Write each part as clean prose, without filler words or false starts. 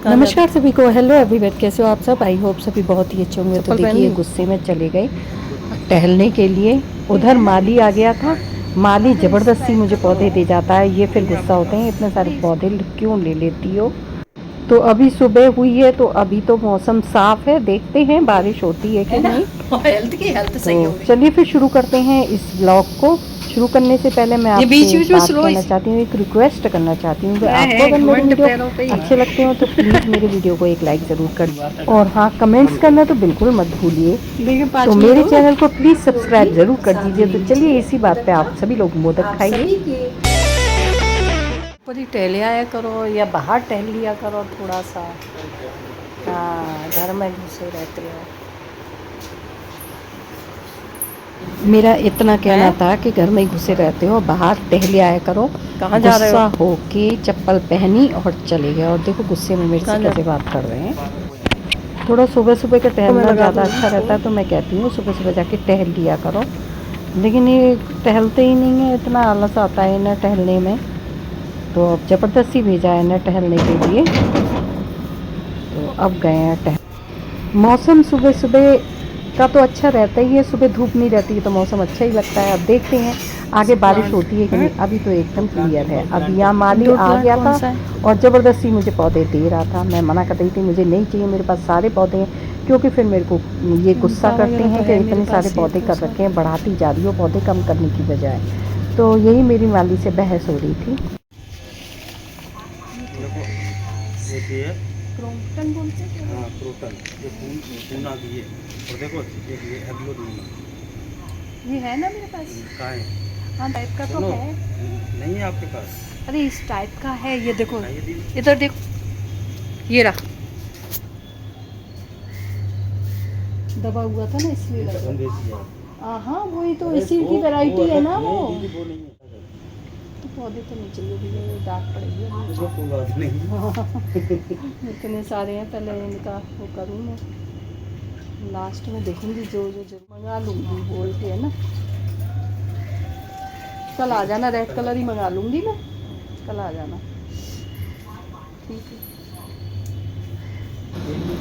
नमस्कार सभी को, हेलो एवरीवन, कैसे हो आप सब। आई होप सभी बहुत ही अच्छे होंगे। तो देखिए गुस्से में चले गए टहलने के लिए। उधर माली आ गया था। माली ज़बरदस्ती मुझे पौधे दे जाता है। ये फिर गुस्सा होते हैं, इतने सारे पौधे क्यों ले लेती हो। तो अभी सुबह हुई है, तो अभी तो मौसम साफ है, देखते हैं बारिश होती है कि नहीं। हेल्थ सही हो तो गई। चलिए फिर शुरू करते हैं इस ब्लॉग को। शुरू करने से पहले मैं ये आपसे बीच एक बीच में बात स्लो कहना चाहती हूँ, एक रिक्वेस्ट करना चाहती हूँ कि आपको है अगर मेरे घमंड वीडियो पैरों पे ही। अच्छे लगते हो तो प्लीज़ मेरे वीडियो को एक लाइक ज़रूर कर, और हाँ, कमेंट्स करना तो बिल्कुल मत भूलिए। देखिए 5 तो मिनट मेरे हो चैनल को प्लीज़ सब्सक्राइब ज़रूर कर दीजिए। तो चलिए इसी बात पे आप सभी लोग मोदक खाइए। ऊपर ही टहले आया करो या बाहर टहल लिया करो थोड़ा सा। हाँ, घर में घुसे रहते हो। मेरा इतना कहना था कि घर में ही घुसे रहते हो, बाहर टहले आया करो। कहाँ जा रहे हो? गुस्सा होके चप्पल पहनी और चले गए। और देखो गुस्से में मेरे से कैसे बात कर रहे हैं। थोड़ा सुबह सुबह का टहलना ज़्यादा अच्छा रहता है, तो मैं कहती हूँ सुबह सुबह जाके टहल लिया करो। लेकिन ये टहलते ही नहीं है, इतना आलस आता है इन्हें टहलने में। तो अब ज़बरदस्ती भेजा है इन्हें टहलने के लिए। तो अब गए हैं टहल। मौसम सुबह सुबह का तो अच्छा रहता ही है, सुबह धूप नहीं रहती है तो मौसम अच्छा ही लगता है। अब देखते हैं आगे बारिश होती है कि नहीं। अभी तो एकदम क्लियर है। अब यहाँ माली आ गया था और ज़बरदस्ती मुझे पौधे दे रहा था। मैं मना कर रही थी, मुझे नहीं चाहिए, मेरे पास सारे पौधे हैं। क्योंकि फिर मेरे को ये गुस्सा करते हैं कि इतने सारे पौधे कर रखे हैं, बढ़ाती जा रही हो पौधे कम करने की बजाय। तो यही मेरी माली से बहस हो रही थी। क्रोटन बोलते हैं। हाँ क्रोटन, ये पूना भी है। और देखो एक ये एग्लोडीना, ये है ना मेरे पास। कहाँ है? हाँ टाइप का तो सुनो, है। नहीं है आपके पास? अरे इस टाइप का है, ये देखो दिखाइए दीदी। इधर देखो, ये रहा दबा हुआ था ना इसलिए ये लग दफन बेची है। रहा। हाँ वही तो अरे इसी की वो वैरायटी है अलग ना वो। नहीं दीदी, वो नहीं है। तो पौधे तो नहीं चाहिए भैया, डाक पड़ेगी अभी। उसको कोई बात नहीं। इतने सारे हैं, पहले इनका वो करूँ मैं, लास्ट में देखूंगी जो मंगा लूँगी बोल के, है ना। कल आ जाना, रेड कलर ही मंगा लूँगी मैं, कल आ जाना। ठीक है।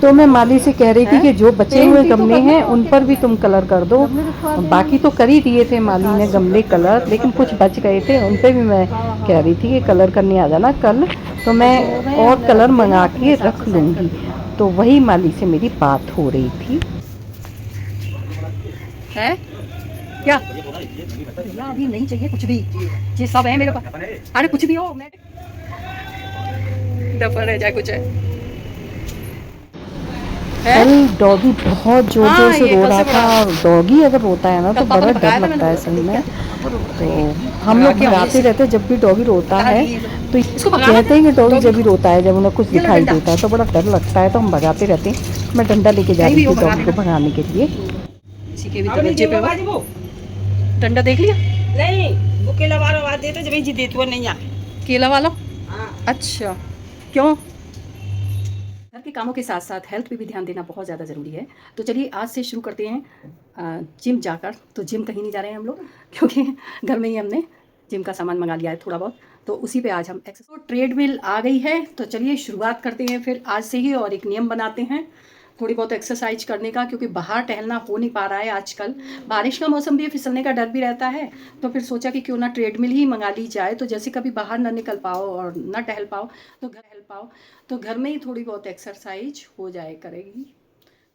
तो मैं माली से कह रही थी कि जो बचे हुए गमले हैं उन पर भी तुम कलर कर दो। गमले रखवा देना। बाकी तो कर ही दिए थे माली ने गमले कलर, लेकिन कुछ बच गए थे, उन पे भी मैं कह रही थी कि कलर करने आ जाना कल। तो मैं और कलर मंगा के रख लूँगी। तो वही माली से मेरी बात हो रही थी। है क्या भैया, अभी नहीं चाहिए कुछ भी, ये सब है मेरे पास। अरे कुछ भी हो, मैं दफन है चाहे कुछ है। कल डॉगी बहुत जोर जोर से रो रहा था। और डॉगी अगर रोता है ना तो बड़ा डर लगता है सही में। तो हम लोग भगाते रहते हैं जब भी डॉगी रोता है। तो कहते हैं कि डॉगी जब भी रोता है जब उन्हें कुछ दिखाई देता है तो बड़ा डर लगता है, तो हम भगाते रहते हैं। मैं डंडा लेके जा रही थी डॉगी को भगाने के लिए। किसी के भी दरवाजे पे वो डंडा देख लिया। नहीं, वो केला वाला आवाज देता जब जी देती वो नहीं आ। केला वाला। हाँ। अच्छा, क्यों? घर के कामों के साथ साथ हेल्थ पे भी ध्यान देना बहुत ज़्यादा ज़रूरी है। तो चलिए आज से शुरू करते हैं जिम जाकर। तो जिम कहीं नहीं जा रहे हैं हम लोग, क्योंकि घर में ही हमने जिम का सामान मंगा लिया है थोड़ा बहुत। तो उसी पे आज हम एक्सरसाइज। तो ट्रेडमिल आ गई है, तो चलिए शुरुआत करते हैं फिर आज से ही, और एक नियम बनाते हैं थोड़ी बहुत एक्सरसाइज करने का, क्योंकि बाहर टहलना हो नहीं पा रहा है आजकल। बारिश का मौसम भी है, फिसलने का डर भी रहता है। तो फिर सोचा कि क्यों ना ट्रेडमिल ही मंगा ली जाए, तो जैसे कभी बाहर ना निकल पाओ और ना टहल पाओ तो घर में ही थोड़ी बहुत एक्सरसाइज हो जाए करेगी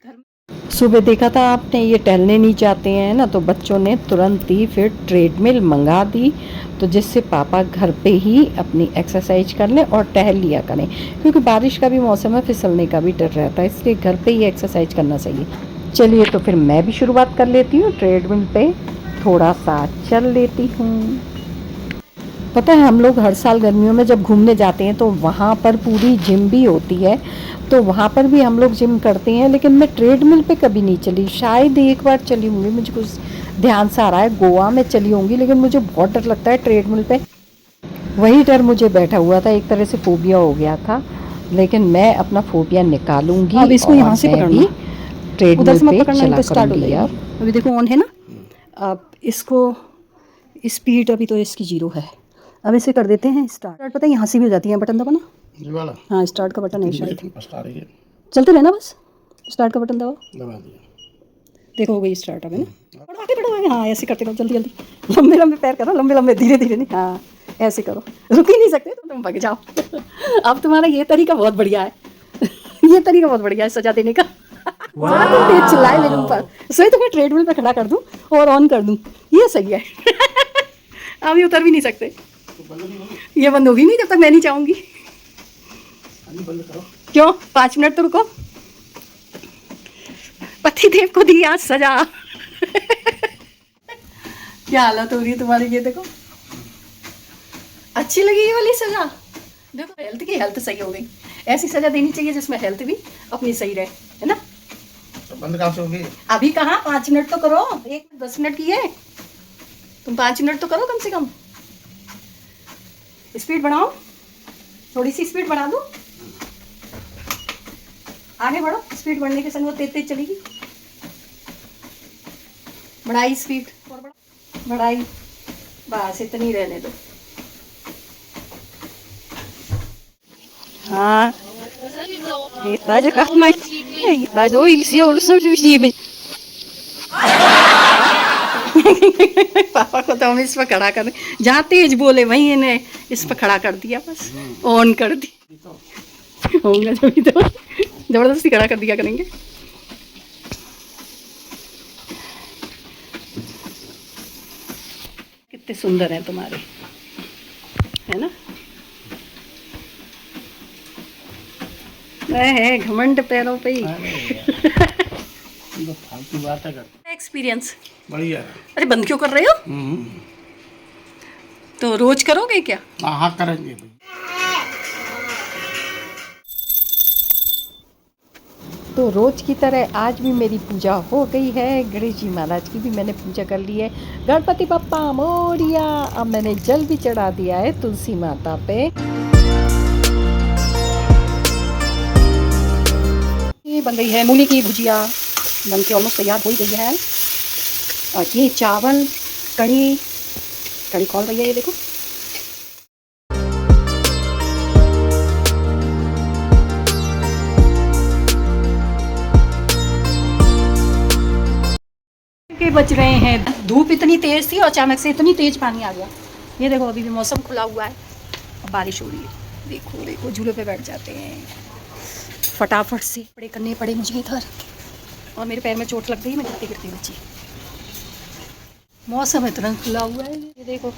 घर में। सुबह देखा था आपने, ये टहलने नहीं जाते हैं ना, तो बच्चों ने तुरंत ही फिर ट्रेडमिल मंगा दी। तो जिससे पापा घर पे ही अपनी एक्सरसाइज कर लें और टहल लिया करें, क्योंकि बारिश का भी मौसम है, फिसलने का भी डर रहता है, इसलिए घर पे ही एक्सरसाइज करना चाहिए। चलिए तो फिर मैं भी शुरुआत कर लेती हूँ। ट्रेडमिल पे थोड़ा सा चल लेती हूँ। पता है हम लोग हर साल गर्मियों में जब घूमने जाते हैं तो वहाँ पर पूरी जिम भी होती है, तो वहाँ पर भी हम लोग जिम करते हैं। लेकिन मैं ट्रेडमिल पे कभी नहीं चली, शायद एक बार चली होंगी, मुझे कुछ ध्यान से आ रहा है, गोवा में चली होंगी। लेकिन मुझे बहुत डर लगता है ट्रेडमिल पे, वही डर मुझे बैठा हुआ था, एक तरह से फोबिया हो गया था। लेकिन मैं अपना फोबिया निकालूंगी। अब इसको यहाँ से पकड़ना, उधर से मत पकड़ना, नहीं तो स्टार्ट हो जाएगी। अभी देखो ऑन है ना। अब इसको स्पीड अभी तो इसकी 0 है। अब इसे कर देते हैं स्टार्ट। पता है यहाँ से भी हो जाती है, बटन दबाना, ये वाला हाँ स्टार्ट का बटन है शायद। स्टार्ट है, चलते रहना बस, स्टार्ट का बटन दबाओ। दबा दिया। देखो हो गई स्टार्ट अब है ना। बढ़ो आगे बढ़ो, हाँ ऐसे करते रहो जल्दी जल्दी। लंबे लंबे पैर करो, लंबे लंबे, धीरे धीरे नहीं, हाँ ऐसे करो। रुक ही नहीं सकते तो तुम भाग जाओ। अब तुम्हारा ये तरीका बहुत बढ़िया है। ये तरीका बहुत बढ़िया है सजा देने का। तुम तेज चिल्लाए मेरे ऊपर, सही तो मैं ट्रेडमिल पे खड़ा कर दूं और ऑन कर दूं, ये सही है। अभी उतर भी नहीं सकते, ये बंद होगी नहीं जब तक मैं नहीं चाहूंगी। बंद करो। क्यों 5 मिनट तो रुको। पति देव को दी आज सजा। क्या हालत हो रही है तुम्हारी, ये देखो। अच्छी लगी ये वाली सजा। देखो हेल्थ की हेल्थ सही हो गई। ऐसी सजा देनी चाहिए जिसमें हेल्थ भी अपनी सही रहे, है ना। तो बंद कहाँ से होगी? अभी कहाँ 5 मिनट तो करो, 10 मिनट की है। तुम 5 मिनट तो करो कम से कम। स्पीड बढ़ाओ, थोड़ी सी स्पीड बढ़ा दो। आगे बढ़ो, स्पीड बढ़ने के संग वो तेज तेज चलेगी। बढ़ाई स्पीड, और बढ़ाई, बस इतनी रहने दो। हाँ पापा को तो हम इस पर खड़ा कर, जहाँ तेज बोले वहीं इन्हें इस पर खड़ा कर दिया, बस ऑन कर दी। होगा जब तो जबरदस्ती खड़ा कर दिया करेंगे। कितने सुंदर हैं तुम्हारे, है ना। है घमंड पैरों पे ही। फालतू बातें कर। एक्सपीरियंस बढ़िया। अरे बंद क्यों कर रहे हो? तो रोज करोगे क्या? हाँ करेंगे। तो रोज की तरह आज भी मेरी पूजा हो गई है। गणेश जी महाराज की भी मैंने पूजा कर ली है। गणपति बप्पा मोरिया। अब मैंने जल भी चढ़ा दिया है तुलसी माता पे। ये बन गई है मूली की भुजिया, बन के ऑलमोस्ट तैयार हो ही गई है। और ये चावल, कढ़ी खोल रही है, ये देखो। के बच रहे हैं। धूप इतनी तेज थी और अचानक से इतनी तेज पानी आ गया। ये देखो अभी भी मौसम खुला हुआ है और बारिश हो रही है। देखो देखो झूले पे बैठ जाते हैं फटाफट से। कपड़े करने पड़े मुझे इधर, और मेरे पैर में चोट लग गई, मैं गिरते गिरते बची। मौसम इतना खुला हुआ है, ये देखो।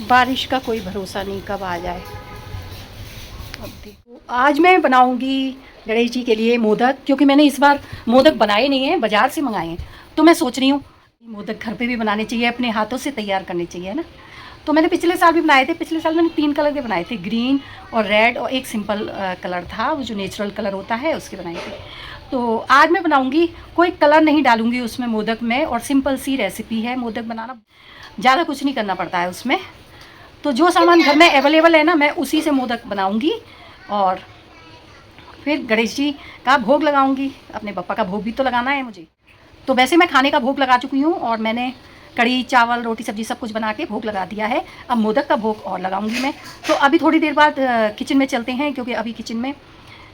बारिश का कोई भरोसा नहीं कब आ जाए। अब देखो आज मैं बनाऊंगी गणेश जी के लिए मोदक, क्योंकि मैंने इस बार मोदक बनाए नहीं हैं, बाज़ार से मंगाए हैं। तो मैं सोच रही हूँ मोदक घर पे भी बनाने चाहिए, अपने हाथों से तैयार करने चाहिए, है ना। तो मैंने पिछले साल भी बनाए थे। पिछले साल मैंने 3 कलर के बनाए थे, ग्रीन और रेड, और एक सिंपल कलर था, वो जो नेचुरल कलर होता है उसके बनाए थे। तो आज मैं बनाऊंगी, कोई कलर नहीं डालूंगी उसमें मोदक में, और सिंपल सी रेसिपी है। मोदक बनाना ज़्यादा कुछ नहीं करना पड़ता है उसमें। तो जो सामान घर में अवेलेबल है ना, मैं उसी से मोदक बनाऊंगी और फिर गणेश जी का भोग लगाऊंगी। अपने बप्पा का भोग भी तो लगाना है मुझे। तो वैसे मैं खाने का भोग लगा चुकी हूँ, और मैंने कढ़ी चावल रोटी सब्जी सब कुछ बना के भोग लगा दिया है। अब मोदक का भोग और लगाऊंगी मैं। तो अभी थोड़ी देर बाद किचन में चलते हैं, क्योंकि अभी किचन में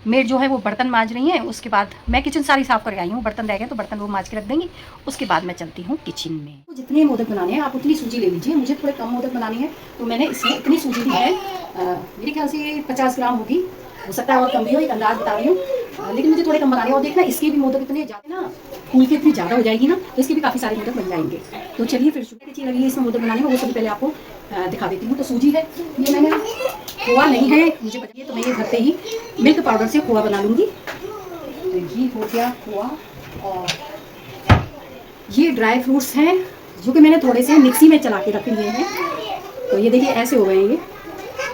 मेड जो है वो बर्तन मांज रही हैं। उसके बाद मैं किचन सारी साफ़ करके आई हूँ, बर्तन रह गए तो बर्तन वो मांज के रख देंगी। उसके बाद मैं चलती हूँ किचन में। तो जितने मोदक बनाने हैं आप उतनी सूजी ले लीजिए। मुझे थोड़े कम मोदक बनाने हैं, तो मैंने इसमें इतनी सूजी ली है। मेरे ख्याल से 50 ग्राम होगी, हो सकता है और कम भी हो, एक अंदाज बता रही हूँ। लेकिन मुझे थोड़े कम बनाने हैं। और देखना इसके भी मोदक इतने ज़्यादा ना, फूल के इतनी ज़्यादा हो जाएगी ना, तो इसके भी काफ़ी सारे मोदक बन जाएंगे। तो चलिए फिर सूजी चीज़ लगी है इसमें मोदक बनाने में, वो सभी पहले आपको दिखा देती हूँ। तो सूजी है, ये मैंने खोआ नहीं है मुझे बताइए, तो मैं ये घर पे ही मिल्क पाउडर से खोआ बना लूँगी। तो ये हो गया खोआ। और ये ड्राई फ्रूट्स हैं जो कि मैंने थोड़े से मिक्सी में चला के रख लिए हैं। तो ये देखिए ऐसे हो गए ये।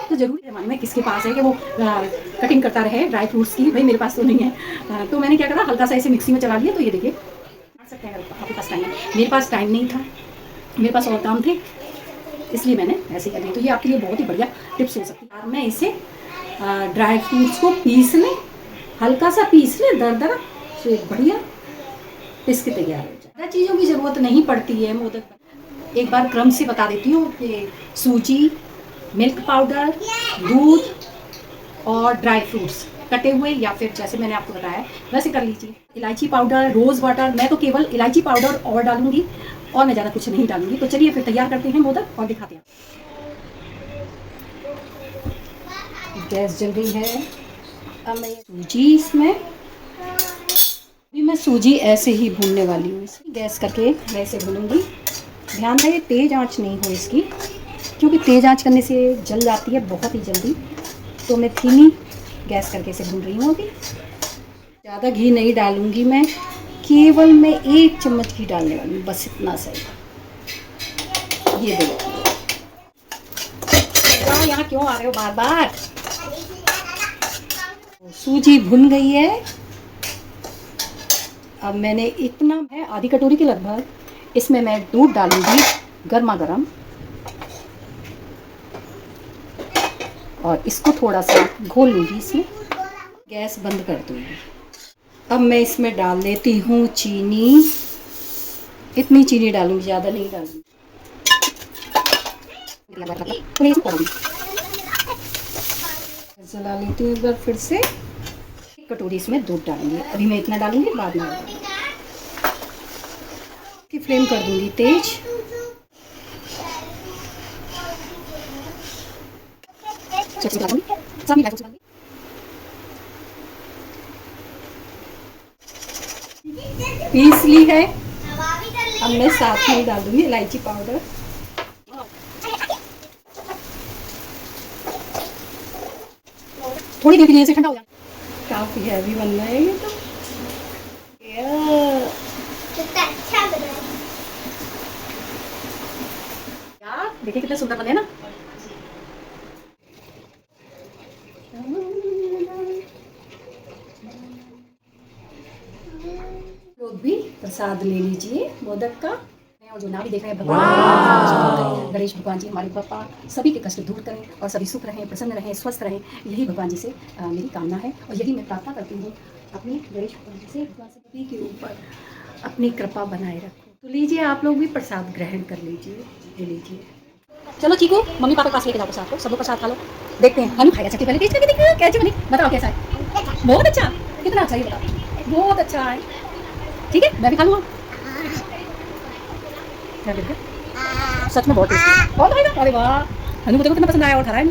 तो ज़रूरी ज़माने में किसके पास है कि वो कटिंग करता रहे ड्राई फ्रूट्स की, भाई मेरे पास तो नहीं है। तो मैंने क्या करा, हल्का सा ऐसे मिक्सी में चला लिया। तो ये देखिए काट सकते हैं अगर आपके पास टाइम है। मेरे पास टाइम नहीं था, मेरे पास और काम थे, इसलिए मैंने ऐसे कर लिया। तो ये आपके लिए बहुत ही बढ़िया टिप्स हो सकती है। मैं इसे ड्राई फ्रूट्स को पीस लें, हल्का सा पीस लें दरदरा, तो बढ़िया पीस के तैयार हो जाए। ज़्यादा चीज़ों की ज़रूरत नहीं पड़ती है मोदक। एक बार क्रम से बता देती हूँ कि सूजी, मिल्क पाउडर, दूध और ड्राई फ्रूट्स कटे हुए, या फिर जैसे मैंने आपको बताया वैसे कर लीजिए। इलायची पाउडर, रोज़ वाटर, मैं तो केवल इलायची पाउडर और डालूंगी और मैं ज़्यादा कुछ नहीं डालूंगी। तो चलिए फिर तैयार करते हैं मोदक और दिखाते हैं। गैस जल गई है। अब मैं सूजी इसमें, अभी मैं सूजी ऐसे ही भूनने वाली हूँ। गैस करके मैं इसे भूनूंगी। ध्यान रहे तेज़ आंच नहीं हो इसकी, क्योंकि तेज़ आंच करने से जल जाती है बहुत ही जल्दी। तो मैं धीमी गैस करके इसे भून रही हूँ। अभी ज़्यादा घी नहीं डालूंगी मैं, केवल मैं 1 चम्मच घी डालने वाली हूँ, बस इतना सही। ये देखो, यहाँ क्यों आ रहे हो बार बार। सूजी भुन गई है। अब मैंने इतना है, आधी कटोरी के लगभग, इसमें मैं दूध डालूंगी गर्मा गर्म, और इसको थोड़ा सा घोल लूँगी। इसमें गैस बंद कर दूँगी। अब मैं इसमें डाल देती हूँ चीनी। इतनी चीनी डालूँगी, ज़्यादा नहीं डालूँगी। जला लेती हूँ एक बार फिर से। 1 कटोरी इसमें दूध डालूँगी। अभी मैं इतना डालूँगी, बाद में डालूँगी। की फ्लेम कर दूँगी तेज। पीस ली है। अब मैं साथ में डाल दूंगी इलायची पाउडर। थोड़ी देर के लिए इसे ठंडा हो जाए। काफी हैवी बनना है ये तो। यार देखिए कितने सुंदर बने ना। लोग भी प्रसाद ले लीजिए मोदक का। और जो ना भी देख रहे हैं, भगवान गणेश भगवान जी हमारे पापा सभी के कष्ट दूर करें और सभी सुख रहें, प्रसन्न रहें, स्वस्थ रहें। यही भगवान जी से मेरी कामना है, और यही मैं प्रार्थना करती हूँ अपने गणेश भगवान जी से, भगवान से सभी के ऊपर अपनी कृपा बनाए रखो। तो लीजिए आप लोग भी प्रसाद ग्रहण कर लीजिए, ले लीजिए। चलो चीकू, मम्मी पापा के पास लेके जाओ प्रसाद को, सब लोग प्रसाद खा लो। देखते हैं हम खाएगा। सबसे पहले टेस्ट करके देखिए कैसे बनी, बताओ कैसा है। बहुत अच्छा, कितना अच्छा, ये बताओ। बहुत अच्छा है। ठीक है, मैं भी खा लूँगा। सच में बहुत टेस्टी। और खाएगा? अरे वाह, हनु को देखो कितना पसंद आया, और खा रहा है।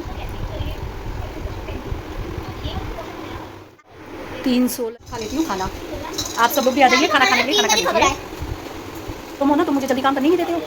316 खा लेती हूँ खाना। आप सब लोग भी आ जाइए खाना खाने के लिए, खाना खा लीजिए। तुम हो ना, तुम मुझे जल्दी काम करने नहीं देते हो।